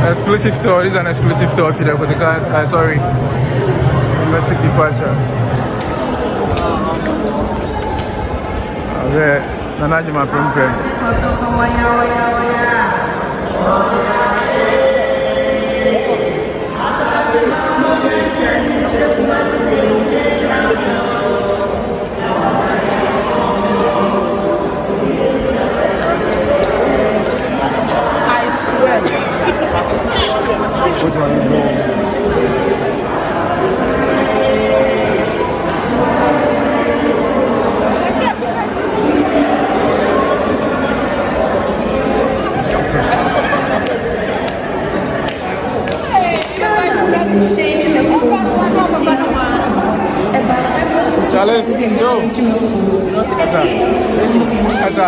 Exclusive tour. This is an exclusive tour today for the car. Sorry, domestic departure. Okay, Nanajima Prumpe. Which one is wrong? Charlie, yo. Asa.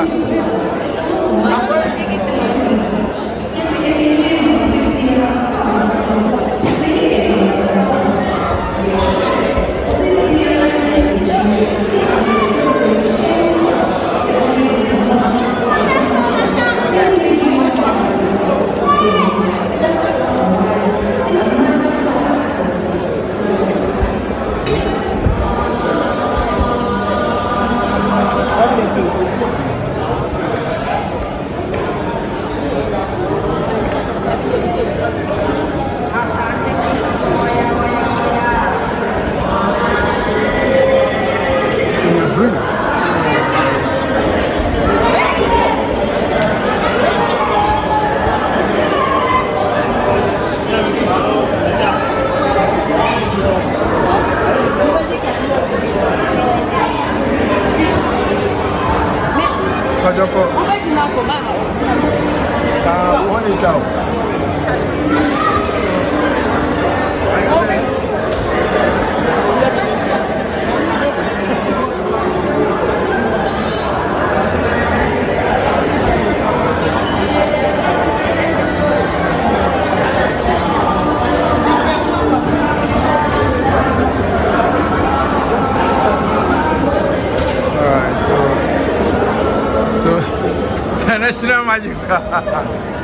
International magic.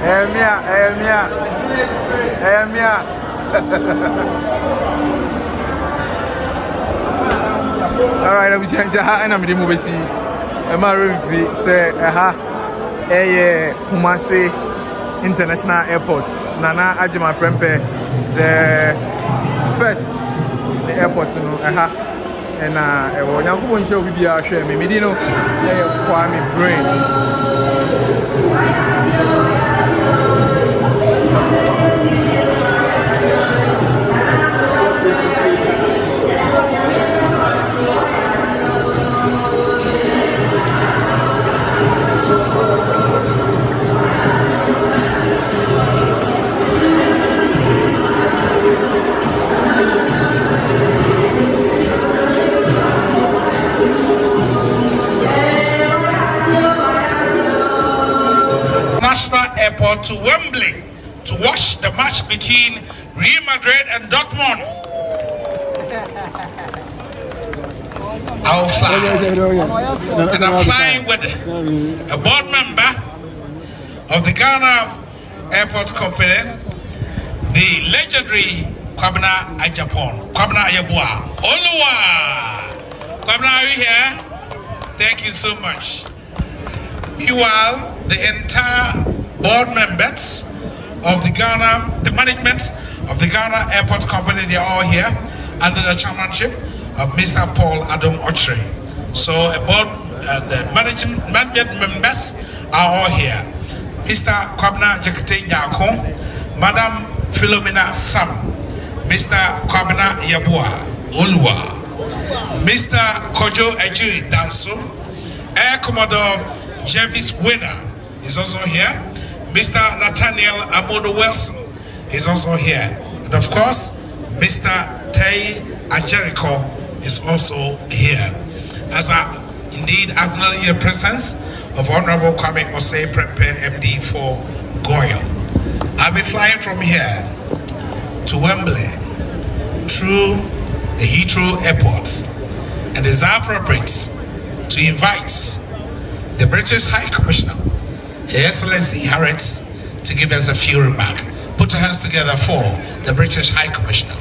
Emia. All right, I'm saying that I'm going to move. I'm going to say, Kumasi International Airport. Nana Ajima Prempe, the first the airport, you know, and when I'm going to show you, I'll show me. Medino, Kwame Brain. Airport to Wembley to watch the match between Real Madrid and Dortmund. I'll fly, and I'm flying with a board member of the Ghana Airport Company, the legendary Kwabena Ajapon, Kwabena Ayabua. Oluwa! Kwabena, are you here? Thank you so much. Meanwhile, the entire board members of the Ghana, the management of the Ghana Airport Company, they are all here under the chairmanship of Mr. Paul Adam Ochre. So the management members are all here. Mr. Kwabena Jakete Nyako, Madam Philomena Sam, Mr. Kwabena Yabua Oluwa, Mr. Kojo Ejiri Danso, Air Commodore Jervis Winner is also here. Mr. Nathaniel Amodo Wilson is also here. And of course, Mr. Tay Ajerico is also here. As I indeed acknowledge the presence of Honorable Kwame Osei Prempeh, MD for Goyle. I'll be flying from here to Wembley through the Heathrow Airport, and it is appropriate to invite the British High Commissioner, Her Excellency Harriet, to give us a few remarks. Put your hands together for the British High Commissioner.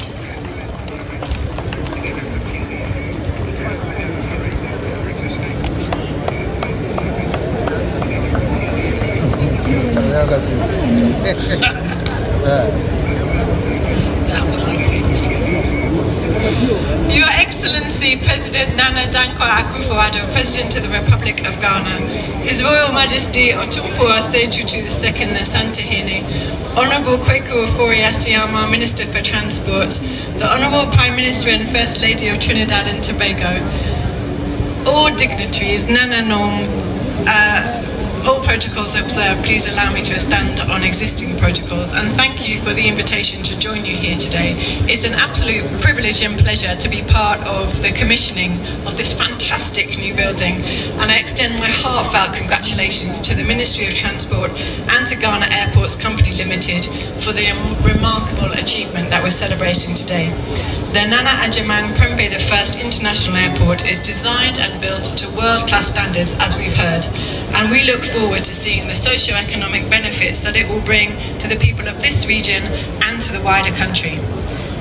Your Excellency President Nana Dankwa Akuffo Addo, President of the Republic of Ghana, His Royal Majesty Otumfour Asetutu II Asantehene, Honourable Kwaku Ofori-Assiyama, Minister for Transport, the Honourable Prime Minister and First Lady of Trinidad and Tobago, all dignitaries, Nana Nom, all protocols observed, please allow me to stand on existing protocols, and thank you for the invitation to join you here today. It's an absolute privilege and pleasure to be part of the commissioning of this fantastic new building, and I extend my heartfelt congratulations to the Ministry of Transport and to Ghana Airports Company Limited for the remarkable achievement that we're celebrating today. The Nana Addo Prempeh I International Airport is designed and built to world-class standards, as we've heard, and we look forward to seeing the socio-economic benefits that it will bring to the people of this region and to the wider country.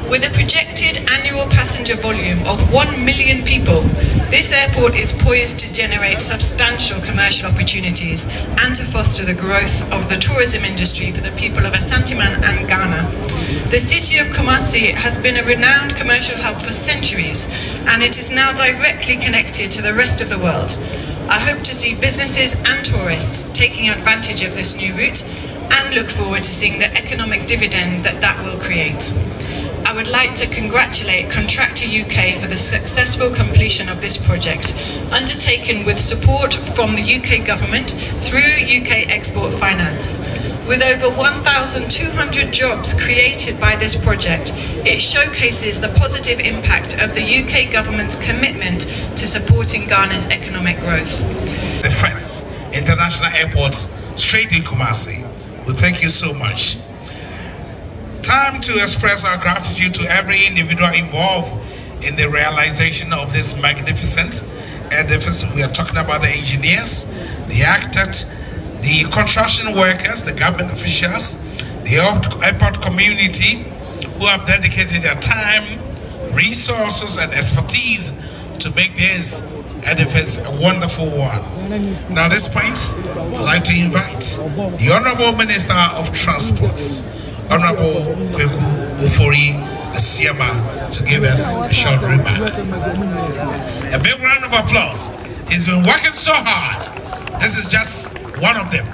With a projected annual passenger volume of 1 million people, this airport is poised to generate substantial commercial opportunities and to foster the growth of the tourism industry for the people of Ashanti-Man and Ghana. The city of Kumasi has been a renowned commercial hub for centuries, and it is now directly connected to the rest of the world. I hope to see businesses and tourists taking advantage of this new route and look forward to seeing the economic dividend that will create. I would like to congratulate Contractor UK for the successful completion of this project, undertaken with support from the UK government through UK Export Finance. With over 1,200 jobs created by this project, it showcases the positive impact of the UK government's commitment to supporting Ghana's economic growth. The first international airport straight in Kumasi. Well, thank you so much. Time to express our gratitude to every individual involved in the realization of this magnificent edifice. We are talking about the engineers, the architect, the construction workers, the government officials, the airport community who have dedicated their time, resources, and expertise to make this edifice a wonderful one. Now at this point, I'd like to invite the Honorable Minister of Transports, Honorable Kwaku Ofori-Assiyama, to give us a short remark. A big round of applause. He's been working so hard. This is just one of them.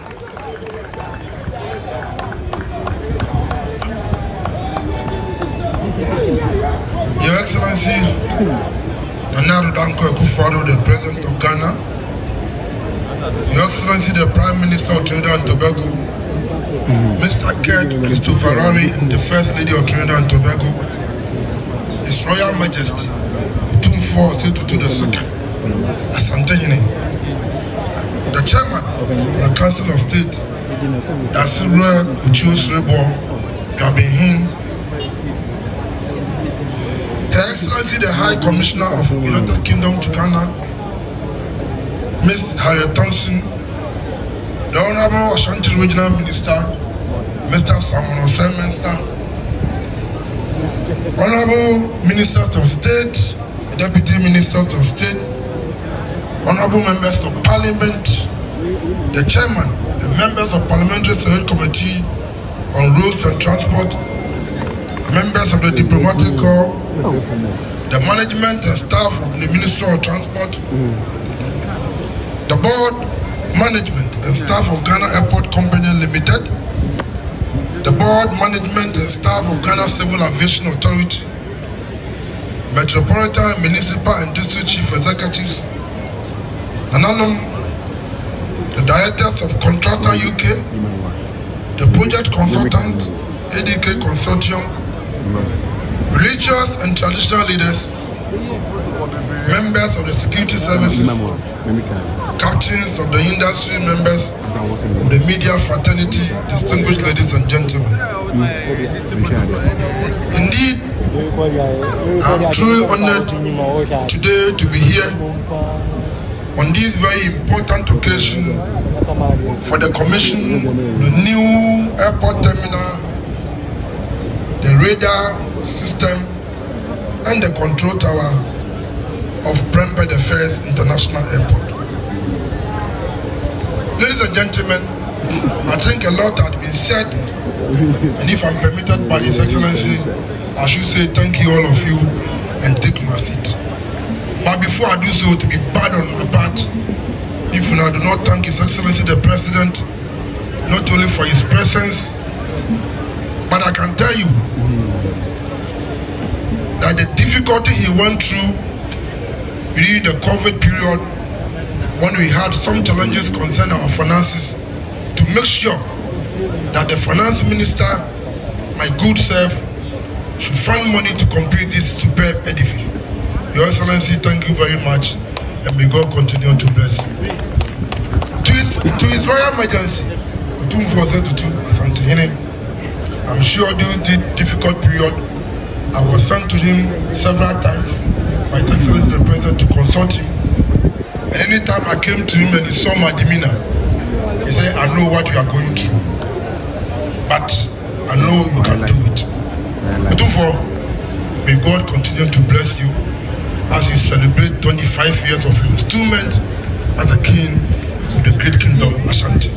Your Excellency, Nana Akuffo Addo, the President of Ghana, Your Excellency, the Prime Minister of Trinidad and Tobago, Mr. Ked Christopherari, and the First Lady of Trinidad and Tobago, His Royal Majesty Otumfour Asetutu II Asantehene, the Chairman of the Council of State, Asirwe Uchiosrebo Gabihin, Her Excellency the High Commissioner of United Kingdom to Ghana, Ms. Harriet Thompson, the Honorable Ashanti Regional Minister, Mr. Simon Osei-Mensah, Honorable Ministers of State, Deputy Ministers of State, Honorable Members of Parliament, the Chairman and Members of Parliamentary Select Committee on Roads and Transport, members of the Diplomatic Corps, the management and staff of the Ministry of Transport, the board, management and staff of Ghana Airport Company Limited, the board, management and staff of Ghana Civil Aviation Authority, Metropolitan, Municipal and District Chief Executives, Nananum, the the directors of Contractor UK, the project consultant, ADK Consortium, religious and traditional leaders, members of the security services, captains of the industry, members of the media fraternity, distinguished ladies and gentlemen. Indeed, I'm truly honored today to be here on this very important occasion for the commission of the new airport terminal, the radar system, and the control tower of Prempeh the First International Airport. Ladies and gentlemen, I think a lot has been said, and if I'm permitted by His Excellency, I should say thank you all of you and take my seat. But before I do so, to be bad on my part, if I do not thank His Excellency the President, not only for his presence, but I can tell you that the difficulty he went through during the COVID period, when we had some challenges concerning our finances, to make sure that the finance minister, my good self, should find money to complete this superb edifice. Your Excellency, thank you very much, and may God continue to bless you. To His Royal Majesty, Otumfour Asantehene, I'm sure during this difficult period, I was sent to him several times by His Excellency the President to consult him. And anytime I came to him and he saw my demeanor, he said, I know what you are going through, but I know you can do it. Otumfour, may God continue to bless you as you celebrate 25 years of your installment as the king of the great kingdom Ashanti.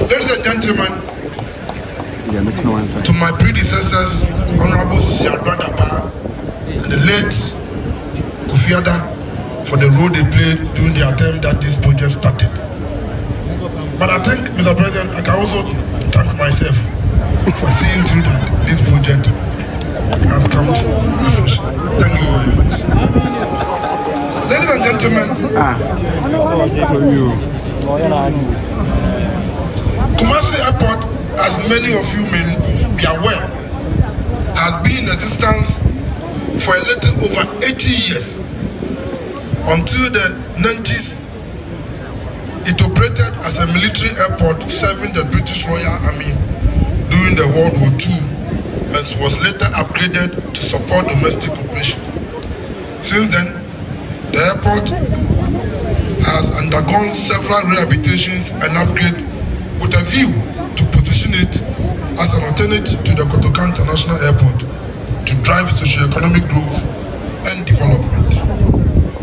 Ladies and gentlemen, to my predecessors, Honorable Siadwadaba and the late Akuffo Addo, for the role they played during the attempt that this project started. But I think, Mr. President, I can also thank myself for seeing through that this project has come to fruition. Thank you very much. Ladies and gentlemen, Kumasi Airport, as many of you may be aware, has been in existence for a little over 80 years. Until the 90s, it operated as a military airport serving the British Royal Army during the World War II, and was later upgraded to support domestic operations. Since then, the airport has undergone several rehabilitations and upgrades with a view to position it as an alternative to the Kotoka International Airport to drive socio-economic growth and development.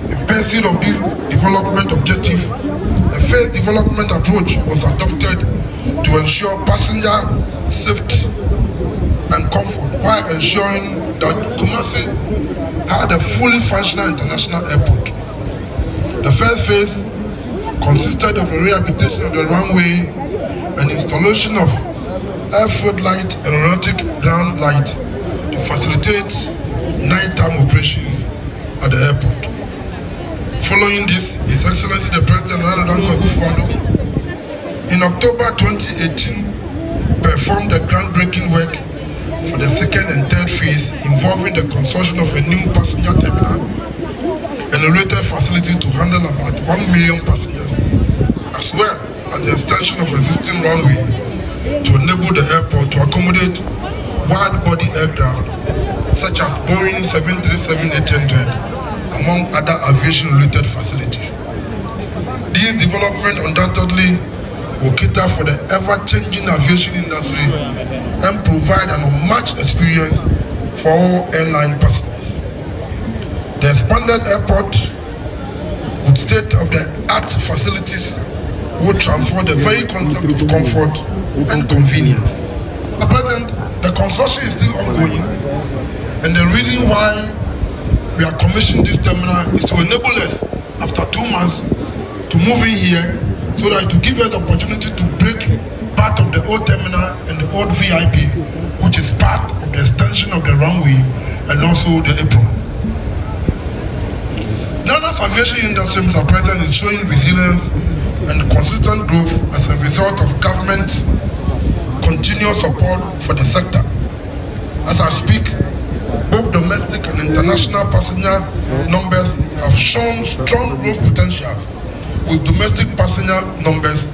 In pursuit of this development objective, a phased development approach was adopted to ensure passenger safety and comfort while ensuring that Kumasi had a fully functional international airport. The first phase consisted of a rehabilitation of the runway and installation of airfield light and aeronautic ground light to facilitate nighttime operations at the airport. Following this, His Excellency the President Akuffo Addo, in October 2018, performed the groundbreaking work for the second and third phase involving the construction of a new passenger terminal and a rated facility to handle about 1 million passengers, as well as the extension of existing runway to enable the airport to accommodate wide-body aircraft such as Boeing 737-800, among other aviation-related facilities. These developments undoubtedly will cater for the ever-changing aviation industry and provide an unmatched experience for all airline passengers. The expanded airport with state-of-the-art facilities will transform the very concept of comfort and convenience. At present, the construction is still ongoing, and the reason why we are commissioning this terminal is to enable us, after 2 months, to move in here so that to give us the opportunity to break part of the old terminal and the old VIP, which is part of the extension of the runway and also the apron. The other Ghana's aviation industry, Mr. President, is showing resilience and consistent growth as a result of government's continuous support for the sector. As I speak, both domestic and international passenger numbers have shown strong growth potentials, with domestic passenger numbers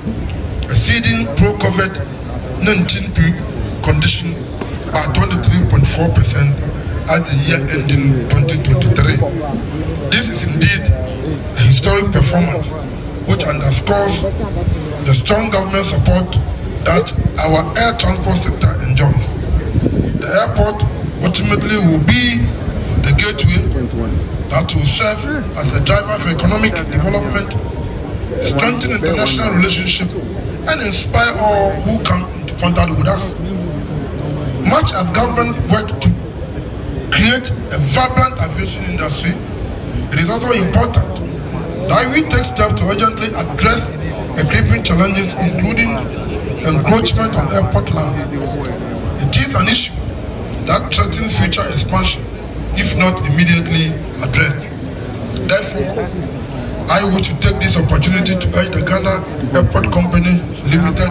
exceeding pro-COVID-19 condition by 23.4% at the year ending 2023. This is indeed a historic performance which underscores the strong government support that our air transport sector enjoys. The airport ultimately will be the gateway that will serve as a driver for economic development, strengthen international relationships, and inspire all who come into contact with us. Much as government work to create a vibrant aviation industry, it is also important that we take steps to urgently address the creeping challenges, including encroachment on airport land. It is an issue that threatens future expansion if not immediately addressed. Therefore, I wish to take this opportunity to urge the Ghana Airport Company Limited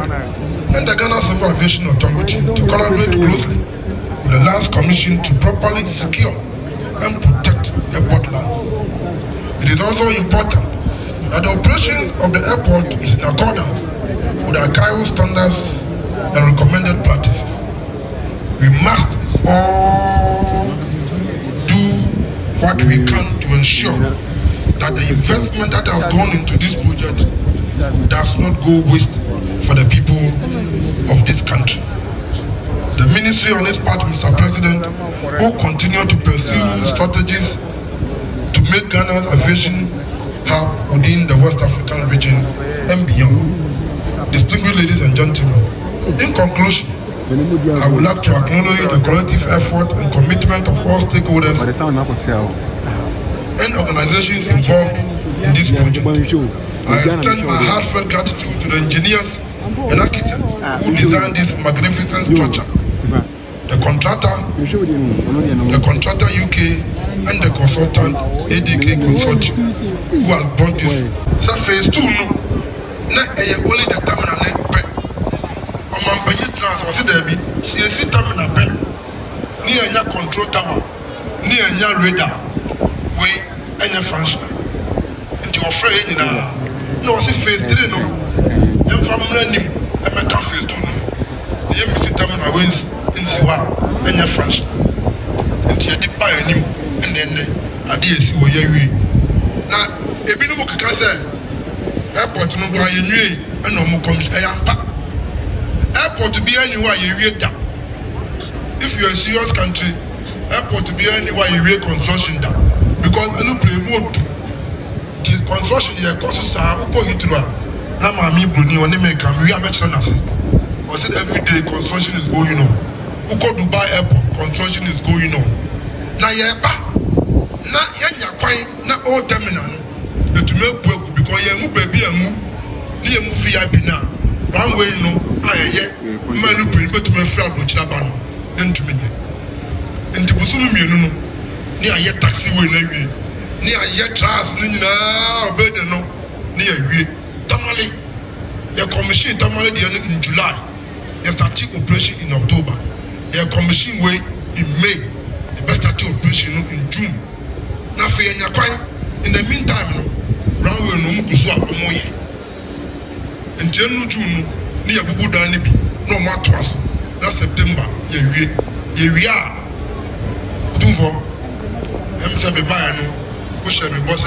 and the Ghana Civil Aviation Authority to collaborate closely with the Lands Commission to properly secure and protect airport lands. It is also important that the operations of the airport is in accordance with the ICAO standards and recommended practices. We must all do what we can to ensure that the investment that has gone into this project does not go waste for the people of this country. The ministry on its part, Mr. President, will continue to pursue strategies to make Ghana's aviation hub within the West African region and beyond. Distinguished ladies and gentlemen, in conclusion, I would like to acknowledge the collective effort and commitment of all stakeholders and organizations involved in this project. I extend my heartfelt gratitude to the engineers and architects who designed this magnificent structure, the contractor UK, and the consultant ADK Consortium who has brought this. So phase 2 no, na only the terminal was there be CNC terminal be near nya control tower, near nya radar, we enya functional. Into your friend no was phase 3 no. Yam family nim e make phase 2 no. The CNC terminal wins in Siwa enya functional. Into the buy nim and then ade esi wo yawi. Na ebi no mo kaka say airport no do ayenwie e no mo come e airport to be anywhere you read down. If you're a serious country, airport to be anywhere you read construction down. Because I don't play more to the construction here costs are upo hitura. Na mami bruni on name can we have extra nasi. Was it every day construction is going on? Uko Dubai airport construction is going on. Na yeba na yanya kwan na all terminal no to make work because ye mu baby emu ni emu VIP na runway no ayeye manu pin betume fra do chira ba no entumi nye enti busunu mienu no ni aye taxi way na wie ni aye trans ni nyina obede no ni awie tamale the commission tamale dey in July they start operation in October the commission way in May the best start operation no in June na fe nya kwan in the meantime no runway no mu kuso amoye enti enu June ni yabubu dan ni bi no mo atwas na September ye wie a Otumfour say me buy no wo share me boss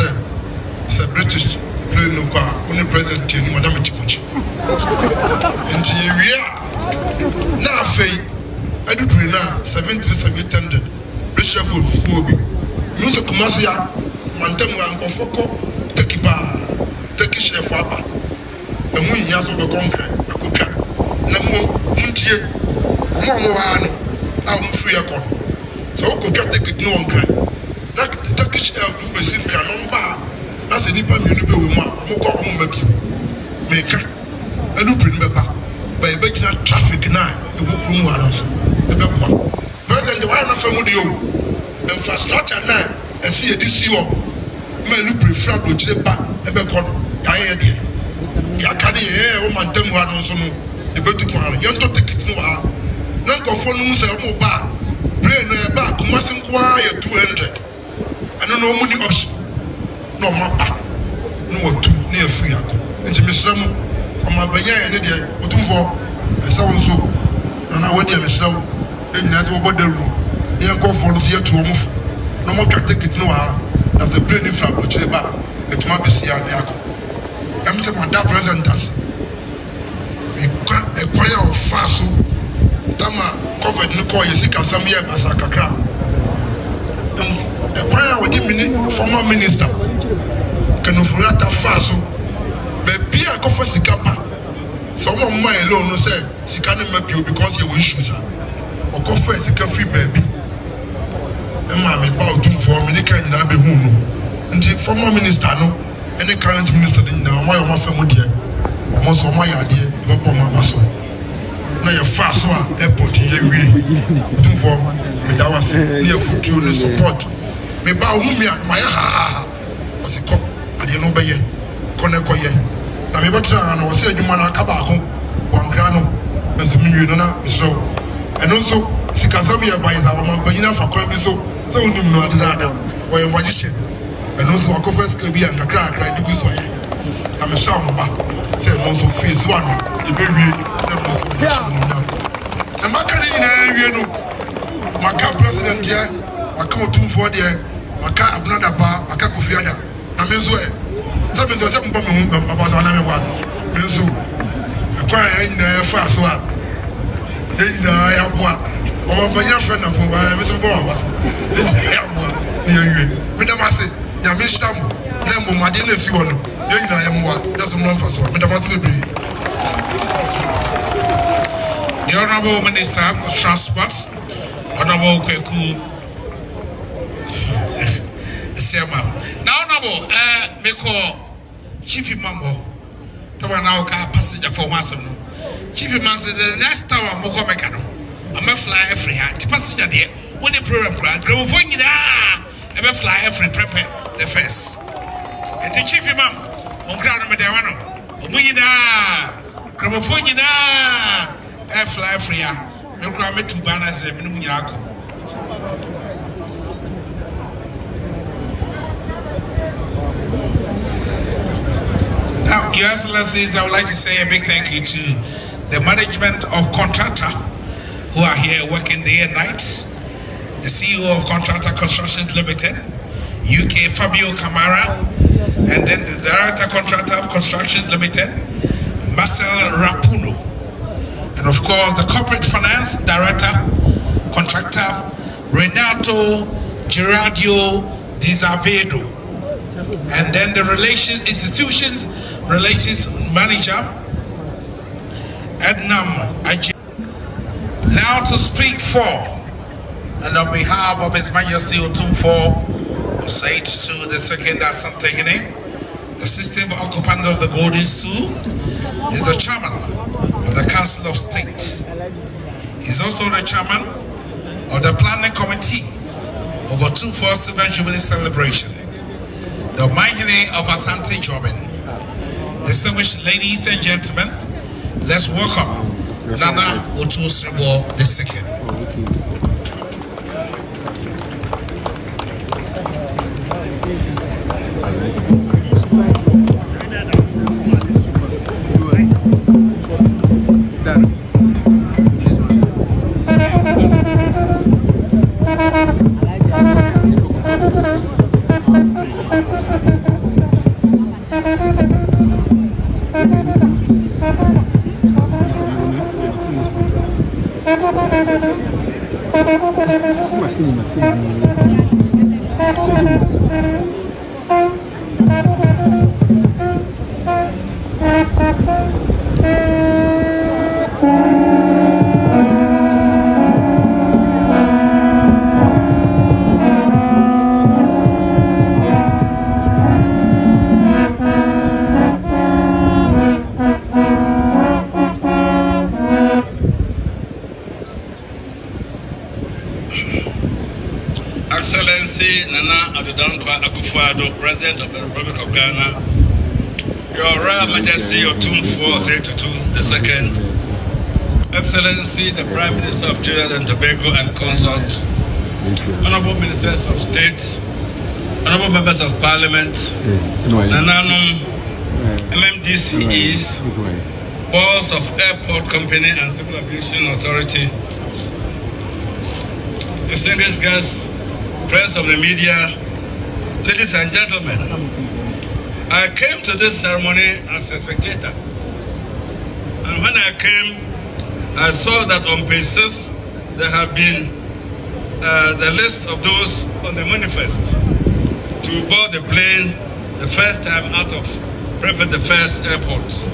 say British plane no kwa only president ni wana metipochi enti ye wie a na afei adudure na 737 British for bi no so Kumasi ya mantem ankofoko Turkish chef aba emu nya so be konkre akopia na muntie omo wa no a mu free akọ so okopia ticket no on kran na Turkish air do be sin kran no ba na se nipa mienu be wo mu a omo ko omo maki meka enu prin be ba e be gina traffic na e wo kru mu ara so e be kwa president why na famu de o infrastructure na e si edisi o lu prefer do chire ba e be kon ya ye de ya ka ne ye o man tamu anu so no e betu kwa ye nto ticket no ha na ko fo no mu se mo ba plane no e ba Kumasi kwa ye 200 ano no mu ni option no ma ba no wo tu na e free ako nti mesra mu o ma banya ye ne de Otumfour e sa won so na wo de mesra wo e nyina se wo bodaru ye ko fo no ye tu o mu no mo ka ticket no ha as the plane in front of Chileba, it might be Siaco. I'm saying, my dad present us. A choir of Faso, Tama covered no call, you see, some year Basakakra. A choir with the former minister, Canofurata Faso, but Pia Kofa Sikapa. Some of my alone no say, Sikana Mapio because you wish you or Kofa Sika free baby. Mammy about Otumfour, many kind of be who and former minister no, and the current minister didn't know why my family dear, almost all my idea, about my basso. Now you're fast airport in your way. Otumfour, me that was near foot to support. Me bow me at my ha was a cop, I didn't know by ye, Conecoye. Now me better and I was saying you man a cabacco, one grano, and the million so. And also, Sikazamia by our man, but enough for Combiso. So you know that or a magician, and also a coffee could be and a crack like the good way. I'm a shamba, say most of phase one, the baby, and my cannon, my car president here, my car Otumfour there, my car another bar, my car Akuffo Addo. I'm in Zoe. Something to tell me about another one. Menzo, a choir in the fast one. Then I have one. Oh, my friend of Mr. Bob. We never say, Yamisham, Lambo Madina, if you want to. I am one. That's a non for so. The Honorable Minister of Transport, Honorable Kweku Sema. Now, Honorable, Meko Chief Mambo, the one now passenger for once. Chief Imam said the next time I'm going to make I'm a fly every hat. Passenger there, when the program grab phone, I'm a fly every prepare the first. And the chief imam, on ground of Medawano, grab phone, a fly every hat. No grab me 2 banners and Munako. Now, Your Excellencies, I would like to say a big thank you to the management of contractor who are here working day and night, the CEO of Contractor Construction Limited, UK Fabio Camara, and then the Director Contractor of Construction Limited, Marcel Rapuno, and of course the Corporate Finance Director, Contractor Renato Gerardio Dizavedo, and then the Institutions Relations Manager, Ednam Aj. Now to speak for and on behalf of His Majesty Otumfour Osei to the second Asantehene, the system occupant of the Golden Stool, is the chairman of the Council of State. He's also the chairman of the planning committee of Otumfour Silver Jubilee celebration, the Mahine of Asante Jobin. Distinguished ladies and gentlemen, let's welcome Nana Otumfour II. Excellency Nana Addo Akuffo Akuffo Addo, President of the Republic of Ghana, Your Royal Majesty Otumfour II, Excellency the Prime Minister of Trinidad and Tobago and Consort, Honorable Ministers of State, Honorable Members of Parliament, Nananum MMDCEs, Boards of Airport Company and Civil Aviation Authority, distinguished guests, friends of the media, ladies and gentlemen, I came to this ceremony as a spectator. And when I came, I saw that on page 6, there have been the list of those on the manifest to board the plane the first time out of Prempeh the First Airport.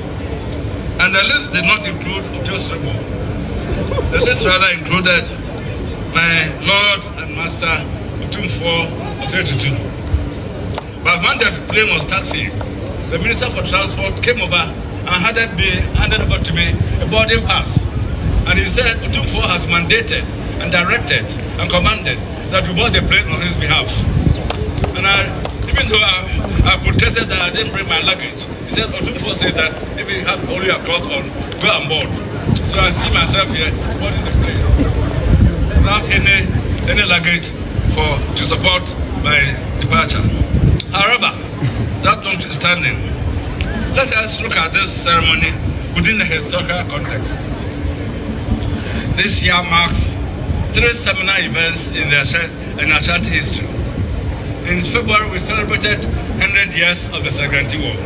And the list did not include Otumfour. The list rather included my Lord and Master Otumfour II. But when the plane was taxiing, the Minister for Transport came over and handed over to me a boarding pass. And he said Otumfour has mandated and directed and commanded that we board the plane on his behalf. And even though I protested that I didn't bring my luggage, he said Otumfour said that if you have only a cloth on, go on board. So I see myself here boarding the plane without any luggage to support my departure. However, that notwithstanding, let us look at this ceremony within the historical context. This year marks 3 seminal events in Ashanti history. In February, we celebrated 100 years of the Serengeti War,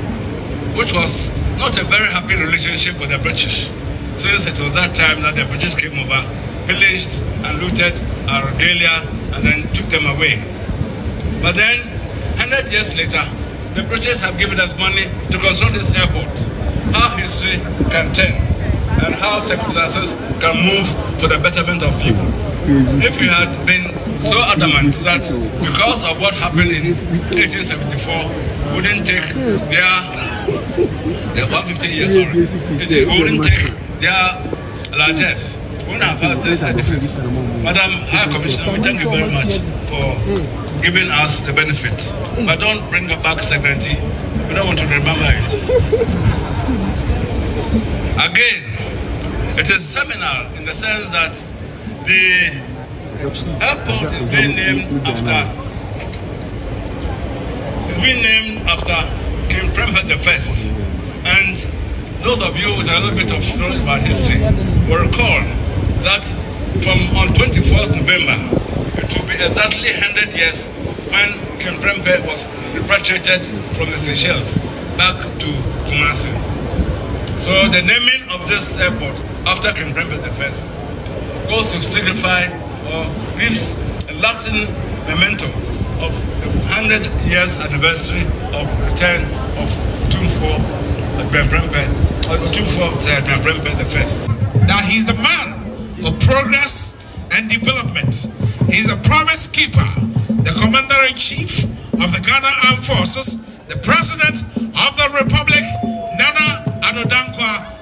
which was not a very happy relationship with the British, since it was that time that the British came over, pillaged and looted our regalia, and then took them away. But then, 100 years later, the British have given us money to construct this airport. How history can turn and how circumstances can move for the betterment of people. If you had been so adamant that because of what happened in 1874, wouldn't take their 150 years, sorry, wouldn't take their largesse, we wouldn't have had this edifice. Madam High Commissioner, we thank you very much for giving us the benefit. But don't bring back Serengeti. We don't want to remember it. Again, it is seminal in the sense that the airport is being named after King Prempeh the First. And those of you with a little bit of knowledge about history will recall that from on 24th November, it will be exactly 100 years when King Prempeh was repatriated from the Seychelles back to Kumasi. So the naming of this airport after King Prempeh the First goes to signify or gives a lasting memento of the 100 years anniversary of return of Otumfour the First. That he's the man of progress and development. He's a promise keeper, the Commander-in-Chief of the Ghana Armed Forces, the President of the Republic, Nana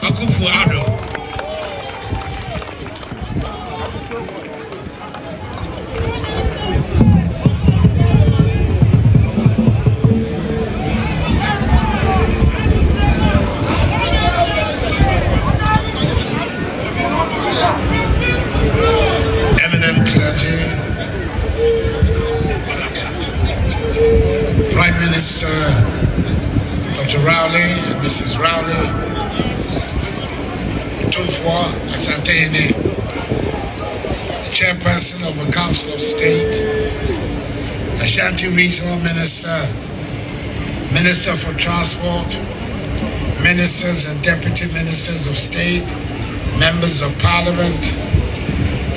Akuffo Addo. Eminent clergy, Prime Minister Dr. Rowley and Mrs. Rowley, Otumfour Asantehene, Chairperson of the Council of State, Ashanti Regional Minister, Minister for Transport, Ministers and Deputy Ministers of State, Members of Parliament,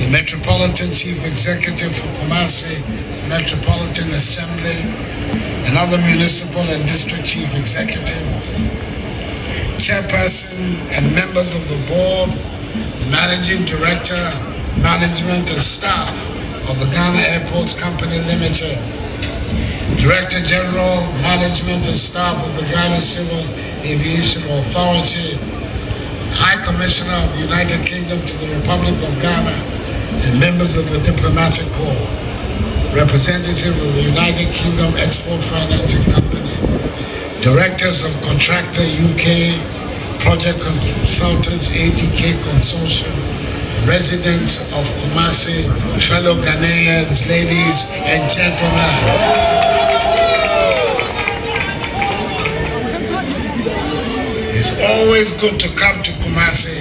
the Metropolitan Chief Executive for Kumasi Metropolitan Assembly, and other municipal and district chief executives, chairpersons and members of the board, the managing director, management and staff of the Ghana Airports Company Limited, Director General, Management and Staff of the Ghana Civil Aviation Authority, High Commissioner of the United Kingdom to the Republic of Ghana, and members of the Diplomatic Corps. representative of the United Kingdom Export Financing Company, directors of Contractor UK, project consultants ADK Consortium, residents of Kumasi, fellow Ghanaians, ladies and gentlemen. It's always good to come to Kumasi,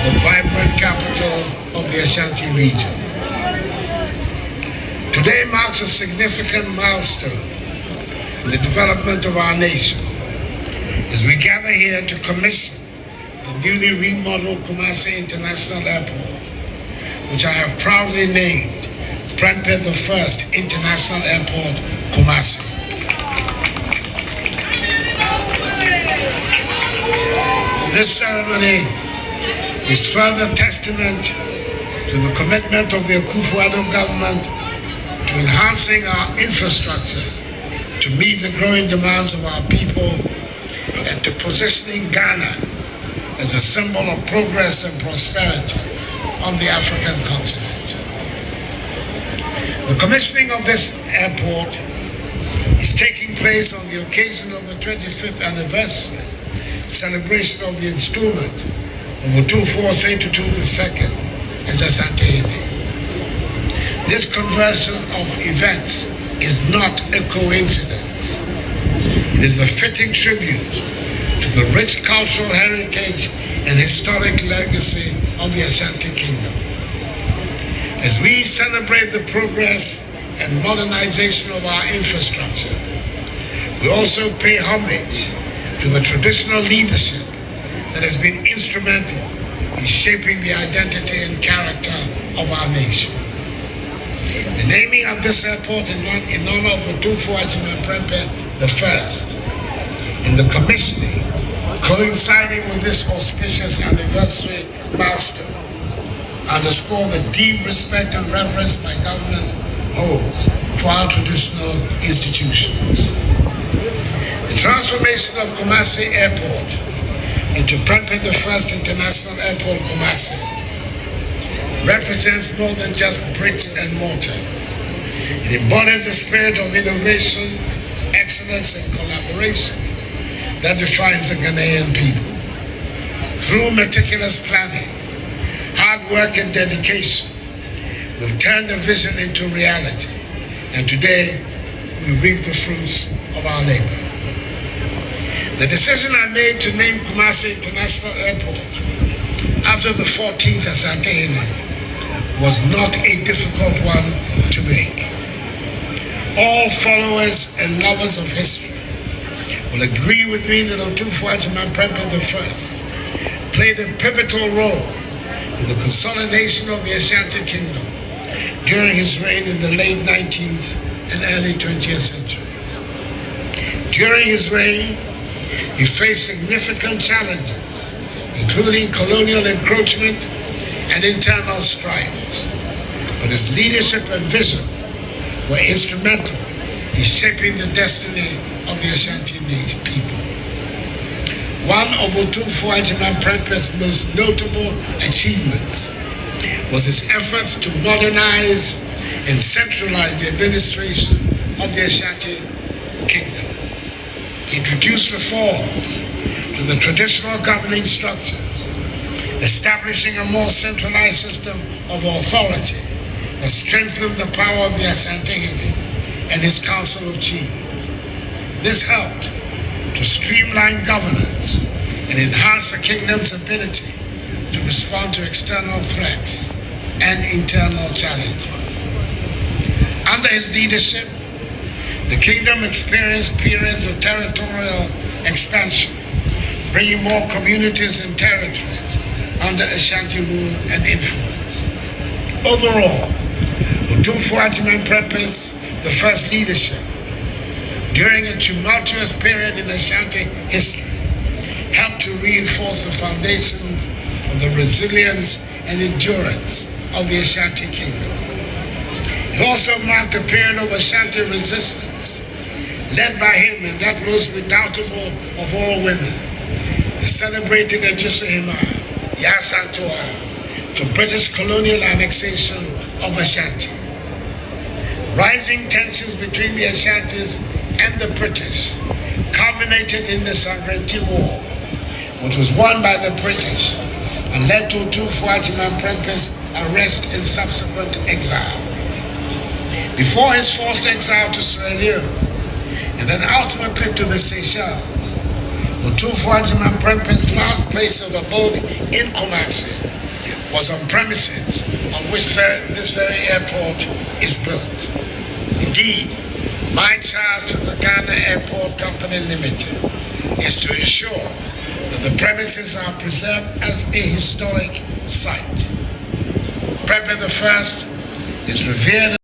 the vibrant capital of the Ashanti region. Today marks a significant milestone in the development of our nation as we gather here to commission the newly remodeled Kumasi International Airport, which I have proudly named Prempeh the First International Airport, Kumasi. This ceremony is further testament to the commitment of the Akuffo Addo government to enhancing our infrastructure to meet the growing demands of our people and to positioning Ghana as a symbol of progress and prosperity on the African continent. The commissioning of this airport is taking place on the occasion of the 25th anniversary celebration of the installment of Otumfour II as Asante Hene. This conversion of events is not a coincidence. It is a fitting tribute to the rich cultural heritage and historic legacy of the Ashanti Kingdom. As we celebrate the progress and modernization of our infrastructure, we also pay homage to the traditional leadership that has been instrumental in shaping the identity and character of our nation. The naming of this airport in honor of Otumfour Prempeh the First, and the commissioning coinciding with this auspicious anniversary milestone underscore the deep respect and reverence my government holds for our traditional institutions. The transformation of Kumasi Airport into Prempeh the First International Airport, Kumasi, represents more than just bricks and mortar. It embodies the spirit of innovation, excellence, and collaboration that defines the Ghanaian people. Through meticulous planning, hard work, and dedication, we've turned the vision into reality, and today we reap the fruits of our labor. The decision I made to name Kumasi International Airport after the 14th Asante Hene was not a difficult one to make. All followers and lovers of history will agree with me that Otumfour Prempeh the First played a pivotal role in the consolidation of the Ashanti Kingdom during his reign in the late 19th and early 20th centuries. During his reign, he faced significant challenges, including colonial encroachment and internal strife. But his leadership and vision were instrumental in shaping the destiny of the Ashanti people. One of Otumfour Prempeh's most notable achievements was his efforts to modernize and centralize the administration of the Ashanti Kingdom. He introduced reforms to the traditional governing structures, establishing a more centralized system of authority that strengthened the power of the Asante and his Council of Chiefs. This helped to streamline governance and enhance the kingdom's ability to respond to external threats and internal challenges. Under his leadership, the kingdom experienced periods of territorial expansion, bringing more communities and territories under Ashanti rule and influence. Overall, Otumfour Prempeh's the first leadership during a tumultuous period in Ashanti history helped to reinforce the foundations of the resilience and endurance of the Ashanti Kingdom. It also marked a period of Ashanti resistance, led by him and that most redoubtable of all women, the celebrated Ejusahima Yasantoa, to British colonial annexation of Ashanti. Rising tensions between the Ashantis and the British culminated in the Sangrenti War, which was won by the British and led to Otumfour Addo's arrest and subsequent exile. Before his forced exile to Sierra Leone, and then ultimately to the Seychelles, Otumfour Addo's last place of abode in Kumasi was on premises on which this very airport is built. Indeed, my charge to the Ghana Airport Company Limited is to ensure that the premises are preserved as a historic site. Prempeh I is revered